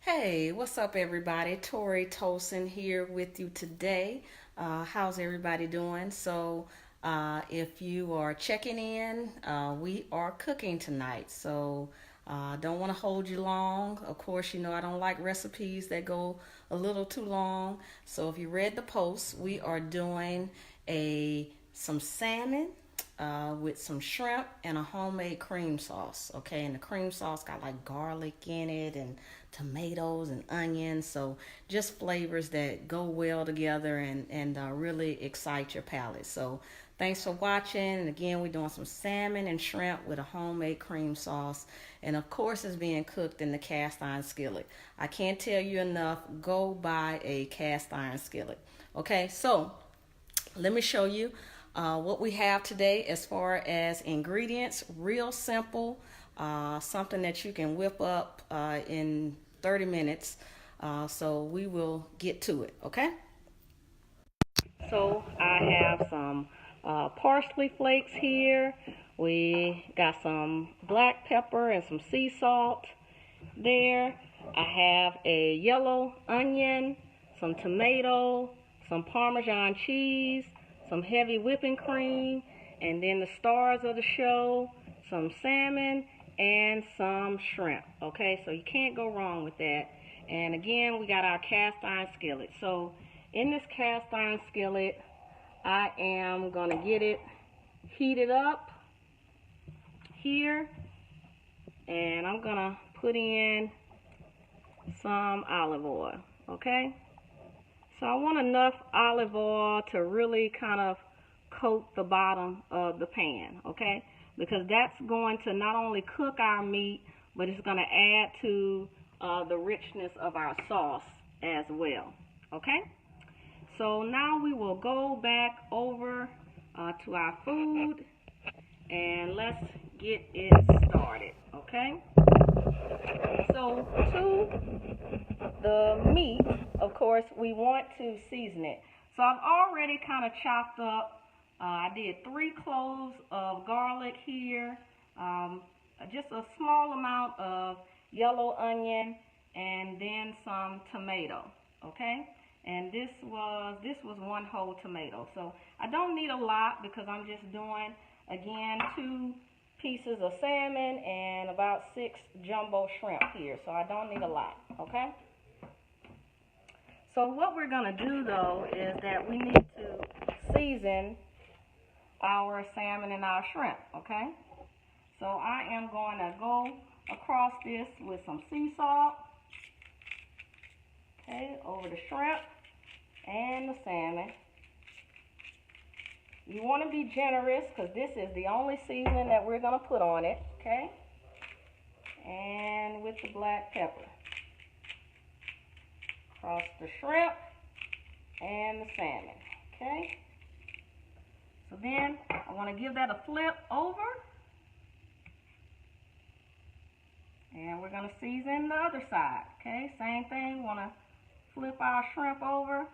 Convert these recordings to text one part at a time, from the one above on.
Hey, what's up, everybody? Tori Tolson here with you today. How's everybody doing? If you are checking in, we are cooking tonight. Don't want to hold you long. Of course, you know I don't like recipes that go a little too long. So, if you read the post, we are doing a some salmon with some shrimp and a homemade cream sauce. Okay, and the cream sauce got like garlic in it and tomatoes and onions. So just flavors that go well together and really excite your palate. So thanks for watching. And again, we're doing some salmon and shrimp with a homemade cream sauce. And of course, it's being cooked in the cast iron skillet. I can't tell you enough. Go buy a cast iron skillet. Okay, so let me show you what we have today as far as ingredients. Real simple, something that you can whip up in 30 minutes. So we will get to it, okay? So I have some parsley flakes here. We got some black pepper and some sea salt there. I have a yellow onion, some tomato, some Parmesan cheese, some heavy whipping cream, and then the stars of the show, some salmon, and some shrimp. Okay, so you can't go wrong with that. And again, we got our cast iron skillet. So in this cast iron skillet, I am going to get it heated up here, and I'm going to put in some olive oil. Okay, so I want enough olive oil to really kind of coat the bottom of the pan, okay? Because that's going to not only cook our meat, but it's going to add to the richness of our sauce as well, okay? So now we will go back over to our food and let's get it started, okay? So to the meat, of course, we want to season it. So I've already kind of chopped up, I did 3 cloves of garlic here, just a small amount of yellow onion, and then some tomato, okay? And this was 1 whole tomato. So I don't need a lot because I'm just doing, again, 2 pieces of salmon and about 6 jumbo shrimp here. So I don't need a lot, okay? So what we're going to do, though, is that we need to season our salmon and our shrimp, okay? So I am going to go across this with some sea salt, okay, over the shrimp and the salmon. You want to be generous because this is the only seasoning that we're going to put on it, okay? And with the black pepper. Across the shrimp and the salmon, okay? So then I want to give that a flip over. And we're going to season the other side, okay? Same thing, want to flip our shrimp over.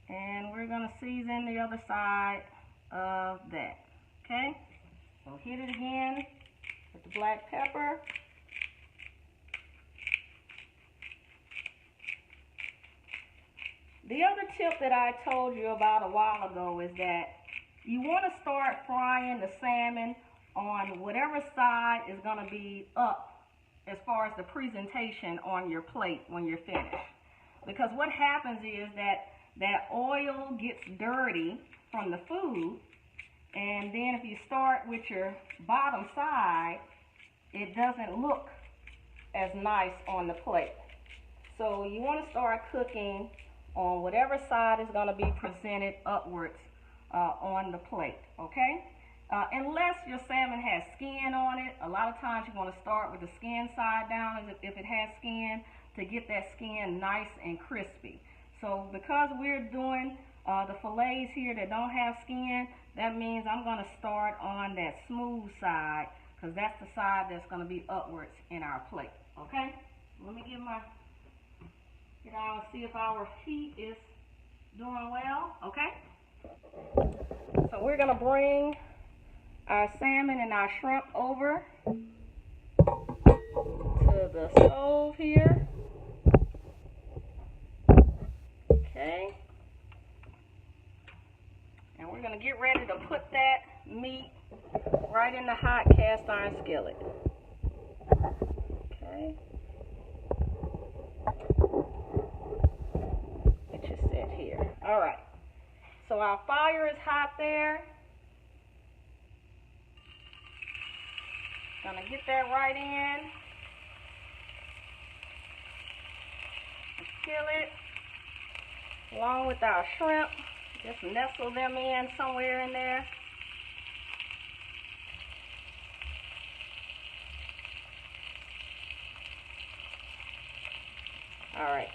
And we're going to season the other side of that, okay? So hit it again with the black pepper. The other tip that I told you about a while ago is that you want to start frying the salmon on whatever side is going to be up as far as the presentation on your plate when you're finished. Because what happens is that oil gets dirty from the food, and then if you start with your bottom side, it doesn't look as nice on the plate. So you want to start cooking on whatever side is going to be presented upwards on the plate, okay? Unless your salmon has skin on it, a lot of times you want to start with the skin side down if it has skin to get that skin nice and crispy. So because we're doing the fillets here that don't have skin, that means I'm going to start on that smooth side because that's the side that's going to be upwards in our plate, okay? Let me get out and see if our heat is doing well, okay? So we're going to bring our salmon and our shrimp over to the stove here. Okay. And we're going to get ready to put that meat right in the hot cast iron skillet. Okay. It just set here. All right. So our fire is hot there. Gonna get that right in. The skillet, along with our shrimp. Just nestle them in somewhere in there. All right,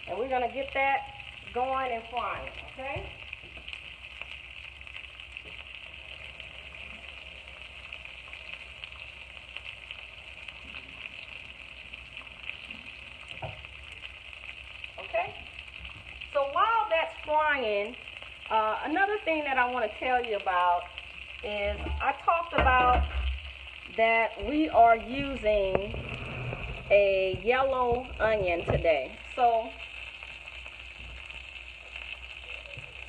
and we're gonna get that going and frying, okay? Okay, so while that's frying, another thing that I want to tell you about is I talked about that we are using a yellow onion today. So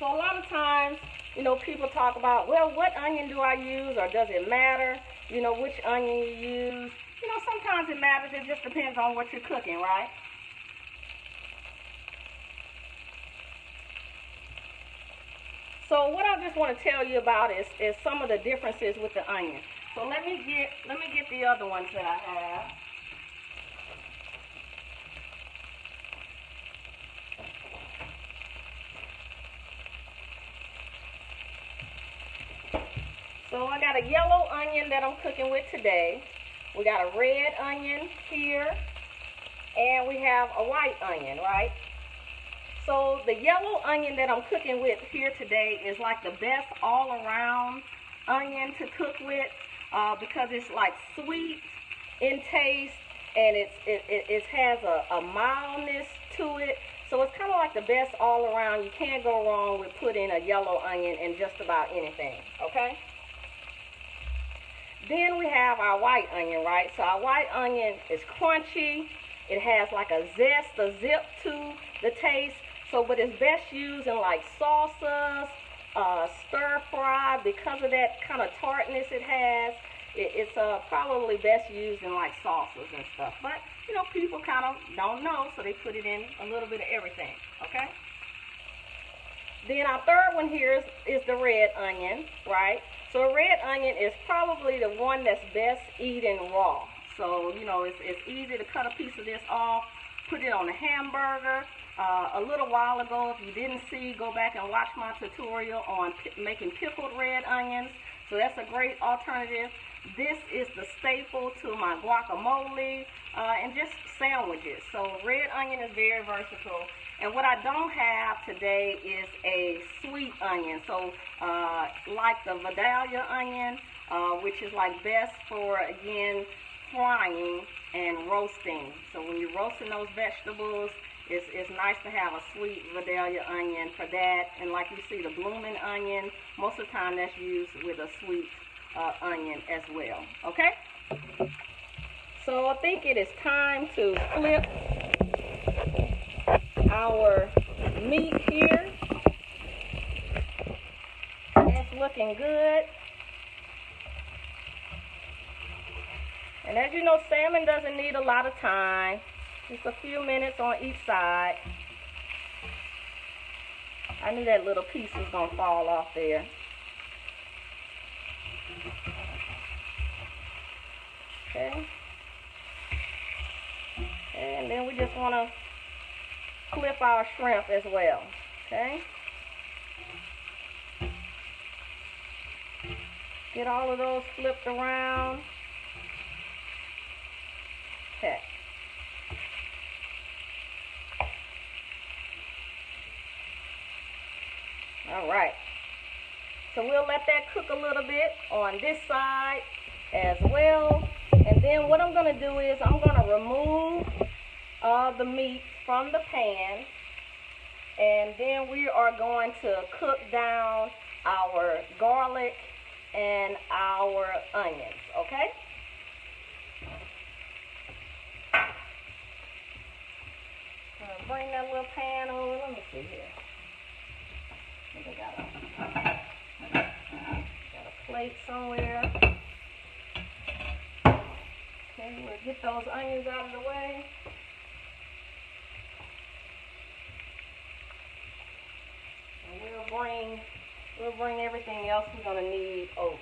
a lot of times, you know, people talk about, well, what onion do I use, or does it matter, you know, which onion you use? You know, sometimes it matters. It just depends on what you're cooking, right? So what I just want to tell you about is some of the differences with the onion. So let me get the other ones that I have. So I got a yellow onion that I'm cooking with today. We got a red onion here, and we have a white onion, right? So the yellow onion that I'm cooking with here today is like the best all-around onion to cook with because it's like sweet in taste, and it has a mildness to it. So it's kind of like the best all-around. You can't go wrong with putting a yellow onion in just about anything, okay? Then we have our white onion, right? So our white onion is crunchy. It has like a zest, a zip to the taste. So, but it's best used in like salsas, stir fry, because of that kind of tartness it has. It's probably best used in like salsas and stuff. But, you know, people kind of don't know, so they put it in a little bit of everything, okay? Then our third one here is the red onion, right? So a red onion is probably the one that's best eaten raw. So, you know, it's easy to cut a piece of this off, put it on a hamburger. A little while ago, if you didn't see, go back and watch my tutorial on making pickled red onions. So that's a great alternative. This is the staple to my guacamole and just sandwiches. So red onion is very versatile. And what I don't have today is a sweet onion. So like the Vidalia onion, which is like best for, again, frying and roasting. So when you're roasting those vegetables, it's nice to have a sweet Vidalia onion for that. And like you see, the blooming onion, most of the time that's used with a sweet onion as well. Okay? So I think it is time to flip our meat here. It's looking good. And as you know, salmon doesn't need a lot of time. Just a few minutes on each side. I knew that little piece was going to fall off there. Okay. And then we just want to flip our shrimp as well. Okay. Get all of those flipped around. Okay. All right. So we'll let that cook a little bit on this side as well. And then what I'm going to do is I'm going to remove the meat from the pan. And then we are going to cook down our garlic and our onions, okay? bring that little pan over. Let me see here. I think I got a plate somewhere. Okay, we'll get those onions out of the way. And we'll bring everything else we're gonna need over.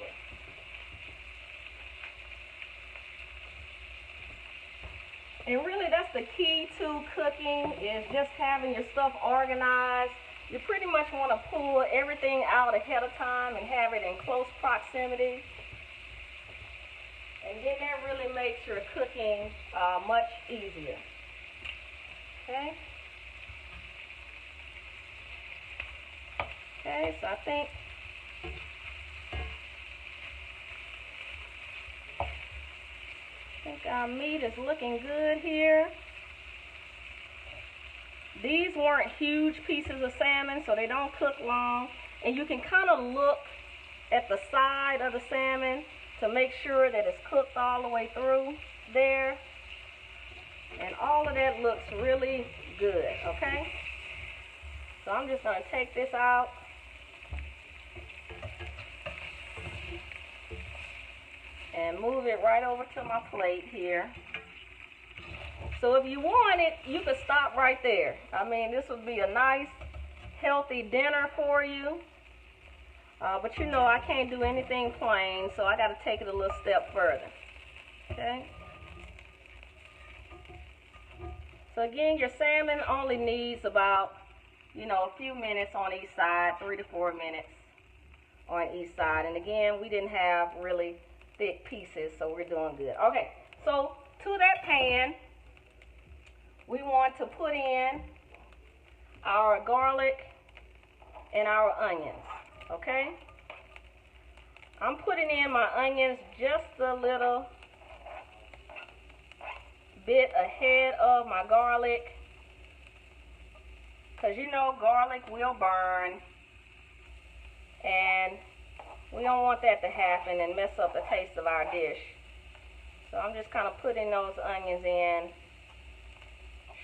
And really, that's the key to cooking, is just having your stuff organized. You pretty much want to pull everything out ahead of time and have it in close proximity. And then that really makes your cooking much easier. Okay? Okay, so I think our meat is looking good here. These weren't huge pieces of salmon, so they don't cook long. And you can kind of look at the side of the salmon to make sure that it's cooked all the way through there. And all of that looks really good, okay? So I'm just going to take this out. And move it right over to my plate here. So if you want it, you could stop right there. I mean, this would be a nice, healthy dinner for you. But you know, I can't do anything plain, so I got to take it a little step further. Okay? So again, your salmon only needs about, you know, a few minutes on each side, 3 to 4 minutes on each side. And again, we didn't have really thick pieces, so we're doing good. Okay, so to that pan, we want to put in our garlic and our onions, okay? I'm putting in my onions just a little bit ahead of my garlic, because you know garlic will burn, and we don't want that to happen and mess up the taste of our dish. So I'm just kind of putting those onions in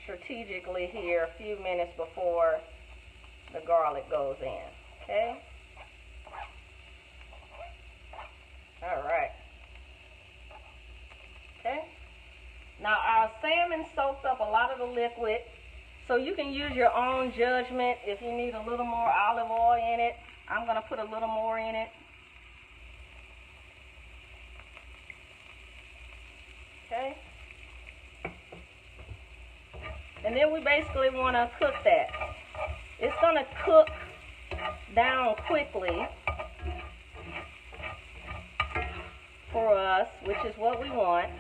strategically here a few minutes before the garlic goes in. Okay? All right. Okay? Now our salmon soaked up a lot of the liquid, so you can use your own judgment if you need a little more olive oil in it. I'm going to put a little more in it. Okay. And then we basically want to cook that. It's going to cook down quickly for us, which is what we want.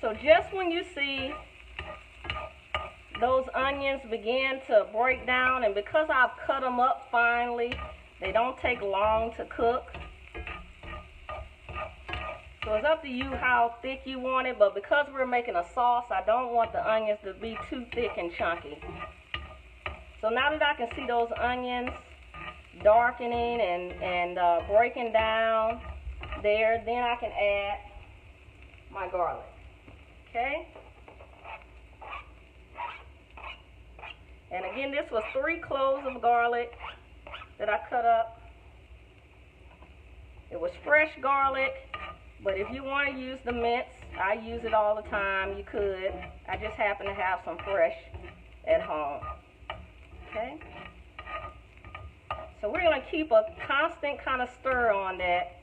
So just when you see those onions begin to break down, and because I've cut them up finely, they don't take long to cook. So it's up to you how thick you want it, but because we're making a sauce, I don't want the onions to be too thick and chunky. So now that I can see those onions darkening and breaking down there, then I can add my garlic. Okay? And again, this was 3 cloves of garlic that I cut up. It was fresh garlic. But if you want to use the mince, I use it all the time. You could. I just happen to have some fresh at home. Okay? So we're going to keep a constant kind of stir on that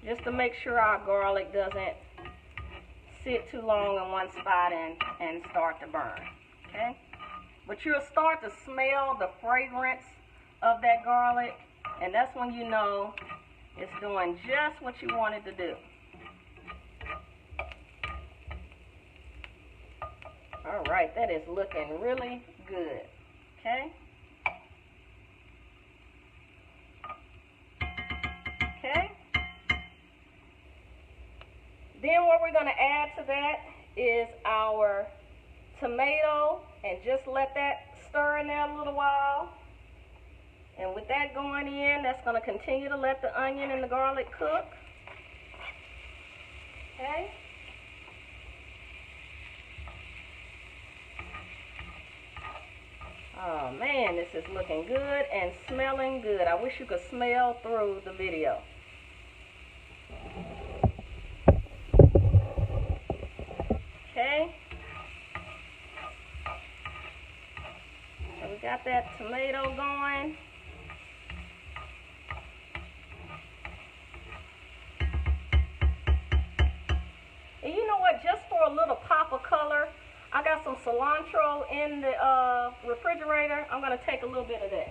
just to make sure our garlic doesn't sit too long in one spot and start to burn. Okay? But you'll start to smell the fragrance of that garlic, and that's when you know it's doing just what you want it to do. All right, that is looking really good, okay? Okay. Then what we're going to add to that is our tomato, and just let that stir in there a little while. And with that going in, that's going to continue to let the onion and the garlic cook. Okay. Oh man, this is looking good and smelling good. I wish you could smell through the video. Okay. So we got that tomato going. And you know what, just for a little pop of color, I got some cilantro in the refrigerator. I'm going to take a little bit of that.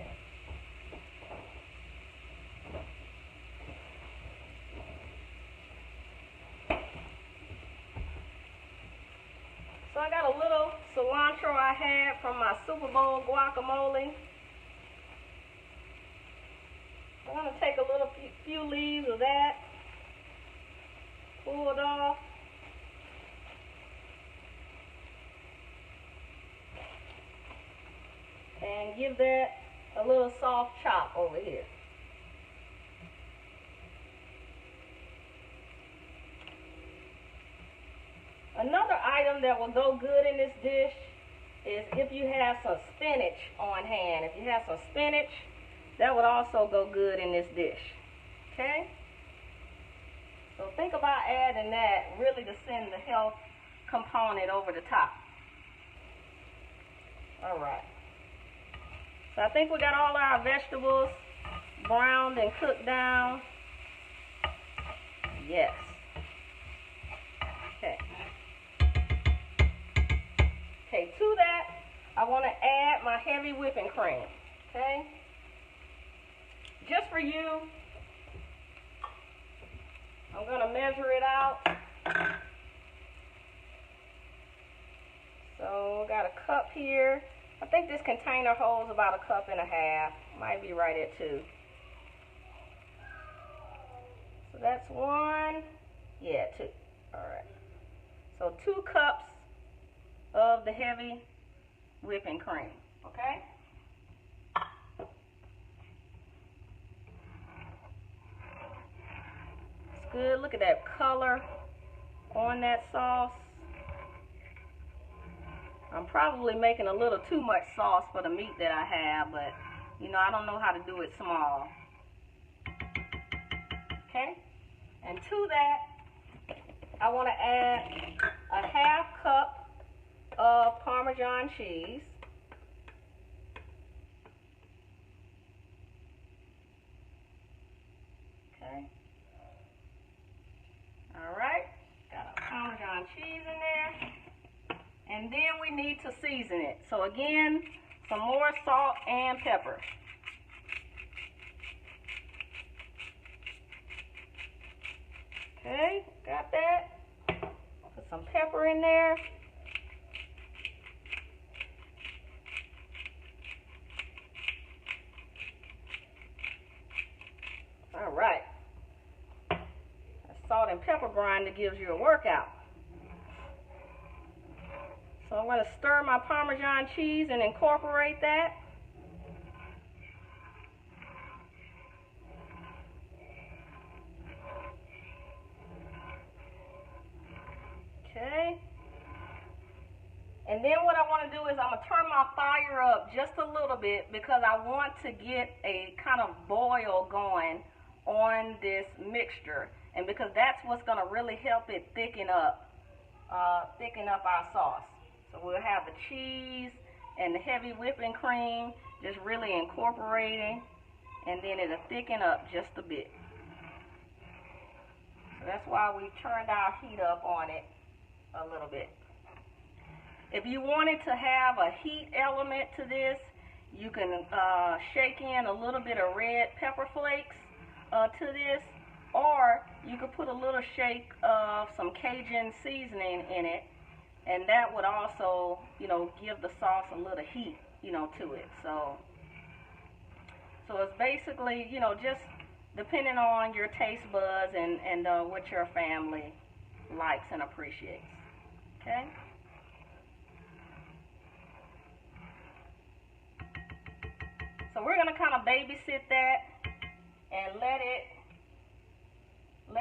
So I got a little cilantro I had from my Super Bowl guacamole. I'm going to take a little few leaves of that, pull it off. And give that a little soft chop over here. Another item that will go good in this dish is if you have some spinach on hand. If you have some spinach, that would also go good in this dish. Okay? So think about adding that really to send the health component over the top. All right. So I think we got all our vegetables browned and cooked down. Yes. Okay. Okay, to that, I want to add my heavy whipping cream. Okay? Just for you, I'm going to measure it out. So, got a cup here. I think this container holds about 1.5 cups. Might be right at 2. So that's 1. Yeah, 2. Alright. So 2 cups of the heavy whipping cream. Okay? It's good. Look at that color on that sauce. I'm probably making a little too much sauce for the meat that I have, but, you know, I don't know how to do it small. Okay? And to that, I want to add a 1/2 cup of Parmesan cheese. Okay. All right. Got a Parmesan cheese in there. And then we need to season it. So again, some more salt and pepper. Okay, got that. Put some pepper in there. All right. That salt and pepper grinder gives you a workout. So I'm going to stir my Parmesan cheese and incorporate that. Okay. And then what I want to do is I'm going to turn my fire up just a little bit because I want to get a kind of boil going on this mixture. And because that's what's going to really help it thicken up our sauce. So we'll have the cheese and the heavy whipping cream just really incorporating, and then it'll thicken up just a bit. So that's why we turned our heat up on it a little bit. If you wanted to have a heat element to this, you can shake in a little bit of red pepper flakes to this, or you could put a little shake of some Cajun seasoning in it. And that would also, you know, give the sauce a little heat, you know, to it. So it's basically, you know, just depending on your taste buds and what your family likes and appreciates. Okay? So we're going to kind of babysit that and let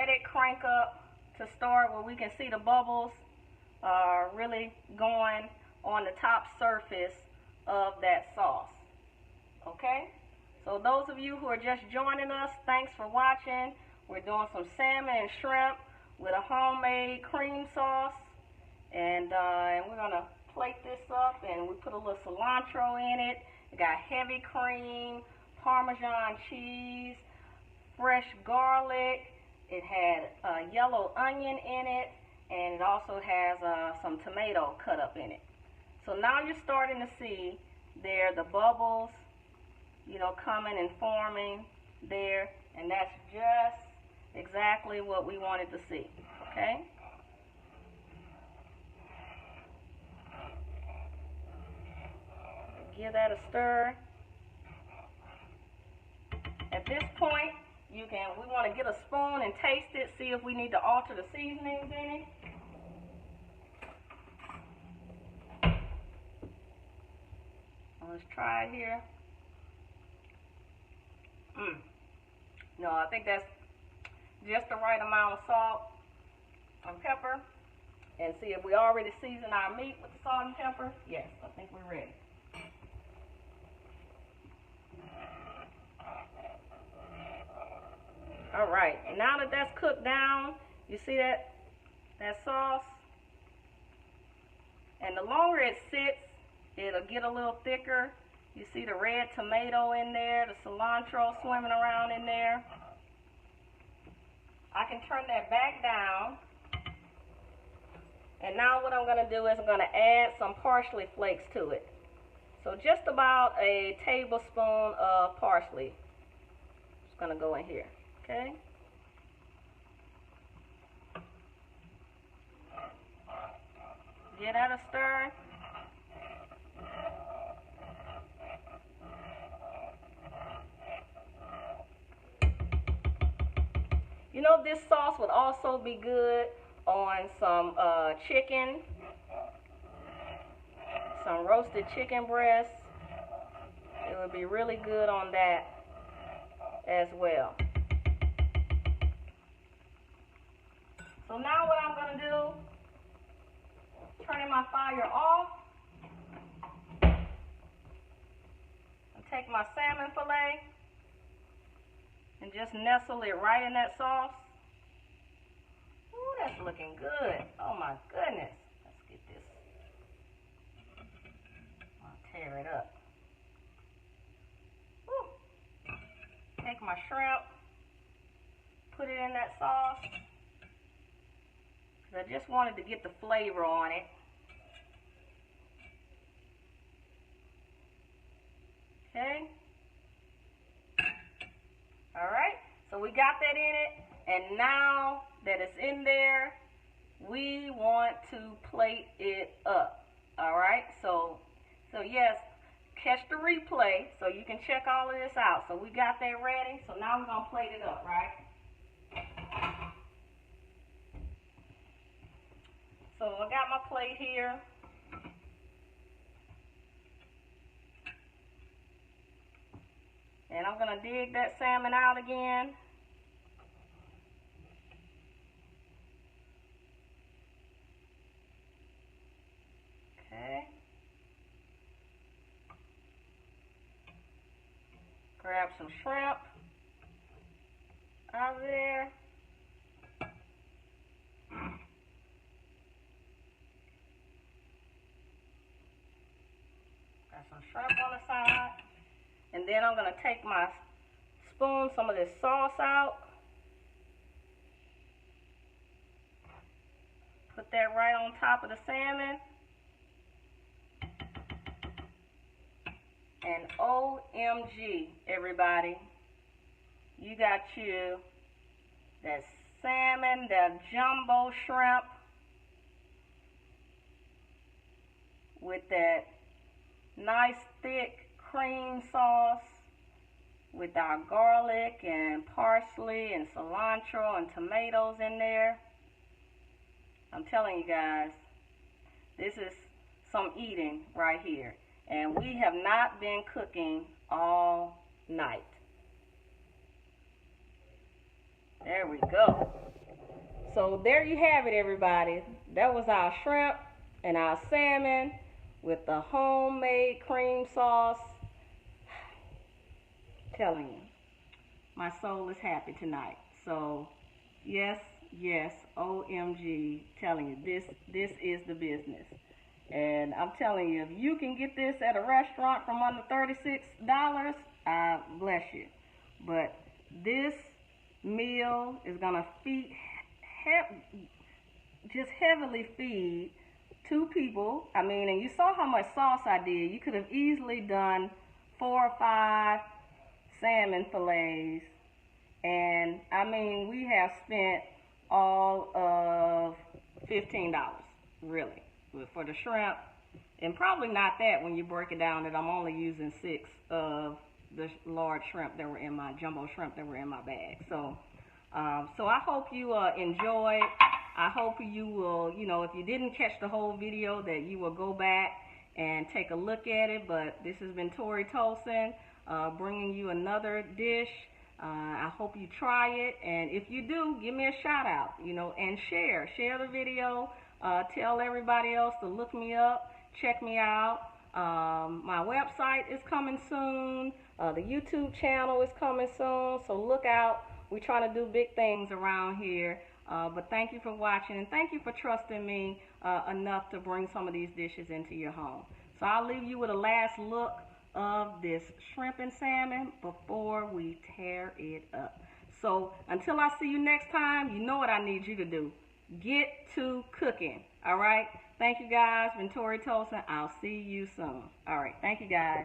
it crank up to start where we can see the bubbles really going on the top surface of that sauce. Okay? So those of you who are just joining us, thanks for watching. We're doing some salmon and shrimp with a homemade cream sauce. And we're going to plate this up, and we put a little cilantro in it. We got heavy cream, Parmesan cheese, fresh garlic. It had yellow onion in it, and it also has some tomato cut up in it. So now you're starting to see there the bubbles, you know, coming and forming there, and that's just exactly what we wanted to see, okay? Give that a stir. At this point, we want to get a spoon and taste it, see if we need to alter the seasonings in it. Let's try it here. No, I think that's just the right amount of salt and pepper. And see if we already seasoned our meat with the salt and pepper. Yes, I think we're ready. All right, now that that's cooked down, you see that sauce? And the longer it sits, it'll get a little thicker. You see the red tomato in there, the cilantro swimming around in there. I can turn that back down. And now what I'm going to do is I'm going to add some parsley flakes to it. So just about a tablespoon of parsley. It's going to go in here, okay? Give that a stir. You know, this sauce would also be good on some chicken, some roasted chicken breast. It would be really good on that as well. So now what I'm going to do, turning my fire off, and take my salmon fillet and just nestle it right in that sauce. Ooh, that's looking good. Oh my goodness. Let's get this. I'll tear it up. Ooh. Take my shrimp, put it in that sauce. I just wanted to get the flavor on it. Okay. All right. So we got that in it, and now that it's in there, we want to plate it up. All right. So yes, catch the replay so you can check all of this out. So we got that ready. So now we're gonna plate it up, right? So I got my plate here. And I'm going to dig that salmon out again. Okay. Grab some shrimp out of there. Got some shrimp on the side. And then I'm going to take my spoon, some of this sauce out. Put that right on top of the salmon. And OMG, everybody, you got you that salmon, that jumbo shrimp with that nice thick cream sauce with our garlic and parsley and cilantro and tomatoes in there. I'm telling you guys, this is some eating right here. And we have not been cooking all night. There we go. So there you have it, everybody. That was our shrimp and our salmon with the homemade cream sauce. Telling you, my soul is happy tonight. So yes, yes, OMG, telling you, this is the business. And I'm telling you, if you can get this at a restaurant from under $36, bless you. But this meal is gonna just heavily feed 2 people. I mean, and you saw how much sauce I did. You could have easily done 4 or 5 salmon fillets. And I mean, we have spent all of $15, really, for the shrimp. And probably not that when you break it down, that I'm only using 6 of the large shrimp that were in my jumbo shrimp that were in my bag. So I hope you enjoyed. I hope you will, you know, if you didn't catch the whole video, that you will go back and take a look at it. But this has been Tori Tolson, bringing you another dish. I hope you try it, and if you do, give me a shout out, you know, and share the video. Tell everybody else to look me up, check me out. My website is coming soon. The YouTube channel is coming soon, so look out. We're trying to do big things around here. But thank you for watching, and thank you for trusting me enough to bring some of these dishes into your home. So I'll leave you with a last look of this shrimp and salmon before we tear it up. So until I see you next time, you know what I need you to do. Get to cooking. All right? Thank you, guys. Been Tori Tolson. I'll see you soon. All right. Thank you, guys.